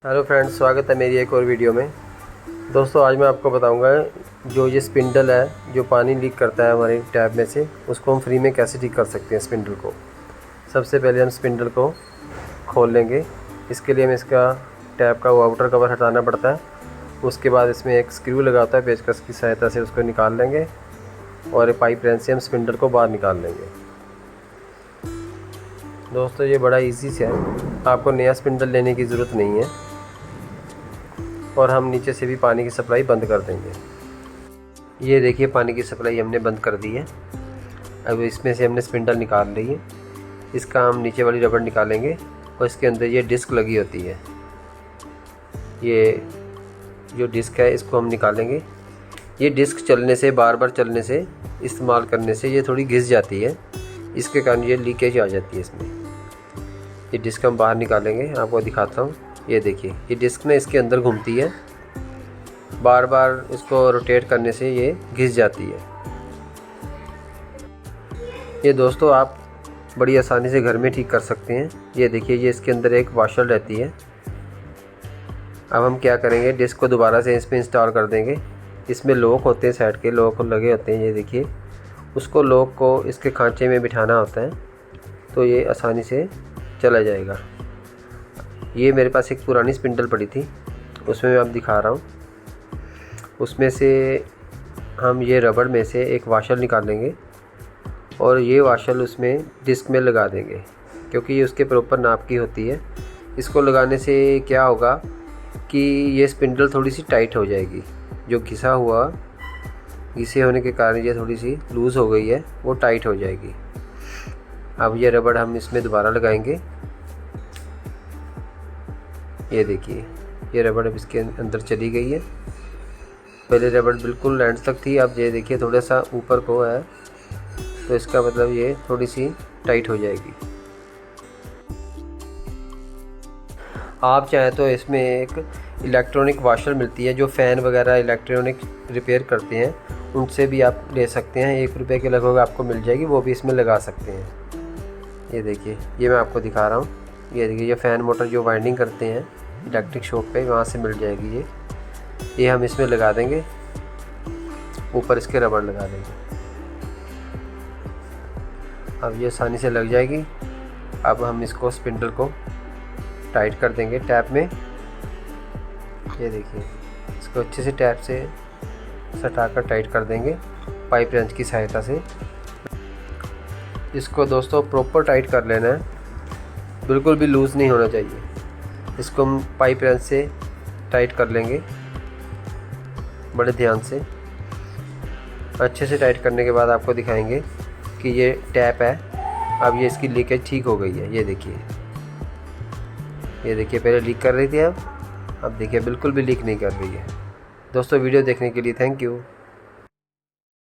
Hello friends, स्वागत है मेरी एक और वीडियो में। दोस्तों, आज मैं आपको बताऊंगा जो ये स्पिंडल है जो पानी लीक करता है हमारी टैप में से, उसको हम फ्री में कैसे ठीक कर सकते हैं स्पिंडल को। सबसे पहले हम स्पिंडल को खोल लेंगे। इसके लिए हमें इसका टैप का आउटर कवर हटाना पड़ता है। उसके बाद इसमें एक स्क्रू लगा होता है, पेचकस की सहायता से उसको निकाल लेंगे और एक पाइप रेंच से हम स्पिंडल को बाहर निकाल लेंगे। दोस्तों, ये बड़ा इजी से है, आपको नया स्पिंडल लेने की ज़रूरत नहीं है। और हम नीचे से भी पानी की सप्लाई बंद कर देंगे। ये देखिए, पानी की सप्लाई हमने बंद कर दी है। अब इसमें से हमने स्पिंडल निकाल ली है। इसका हम नीचे वाली रबड़ निकालेंगे और इसके अंदर ये डिस्क लगी होती है। ये जो डिस्क है इसको हम निकालेंगे। ये डिस्क चलने से, बार बार चलने से, इस्तेमाल करने से ये थोड़ी घिस जाती है। इसके कारण ये लीकेज आ जाती है इसमें। ये डिस्क हम बाहर निकालेंगे, आपको दिखाता हूँ। ये देखिए, ये डिस्क ना इसके अंदर घूमती है, बार बार इसको रोटेट करने से ये घिस जाती है। ये दोस्तों आप बड़ी आसानी से घर में ठीक कर सकते हैं। ये देखिए, ये इसके अंदर एक वाशर रहती है। अब हम क्या करेंगे, डिस्क को दोबारा से इस पर इंस्टॉल कर देंगे। इसमें लॉक होते हैं, साइड के लॉक लगे होते हैं। ये देखिए, उसको लॉक को इसके खांचे में बिठाना होता है तो ये आसानी से चला जाएगा। ये मेरे पास एक पुरानी स्पिंडल पड़ी थी, उसमें मैं अब दिखा रहा हूँ। उसमें से हम ये रबड़ में से एक वाशर निकालेंगे और ये वाशर उसमें डिस्क में लगा देंगे, क्योंकि ये उसके प्रॉपर नाप की होती है। इसको लगाने से क्या होगा कि ये स्पिंडल थोड़ी सी टाइट हो जाएगी। जो घिसे होने के कारण ये थोड़ी सी लूज़ हो गई है, वो टाइट हो जाएगी। अब ये रबड़ हम इसमें दोबारा लगाएंगे। ये देखिए, ये रबड़ अब इसके अंदर चली गई है। पहले रबड़ बिल्कुल एंड तक थी, अब ये देखिए थोड़ा सा ऊपर को है, तो इसका मतलब ये थोड़ी सी टाइट हो जाएगी। आप चाहें तो इसमें एक इलेक्ट्रॉनिक वाशर मिलती है, जो फ़ैन वगैरह इलेक्ट्रॉनिक रिपेयर करते हैं, उनसे भी आप ले सकते हैं। 1 रुपये के लगभग आपको मिल जाएगी, वो भी इसमें लगा सकते हैं। ये देखिए, ये मैं आपको दिखा रहा हूँ। ये देखिए, ये फ़ैन मोटर जो वाइंडिंग करते हैं इलेक्ट्रिक शॉप पे, वहाँ से मिल जाएगी। ये हम इसमें लगा देंगे, ऊपर इसके रबड़ लगा देंगे। अब ये आसानी से लग जाएगी। अब हम इसको स्पिंडल को टाइट कर देंगे टैप में। ये देखिए, इसको अच्छे से टैप से सटाकर टाइट कर देंगे पाइप रेंच की सहायता से। इसको दोस्तों प्रॉपर टाइट कर लेना है, बिल्कुल भी लूज़ नहीं होना चाहिए। इसको हम पाइप रेंच से टाइट कर लेंगे बड़े ध्यान से। अच्छे से टाइट करने के बाद आपको दिखाएंगे कि ये टैप है, अब ये इसकी लीकेज ठीक हो गई है। ये देखिए, पहले लीक कर रही थी, अब देखिए बिल्कुल भी लीक नहीं कर रही है। दोस्तों, वीडियो देखने के लिए थैंक यू।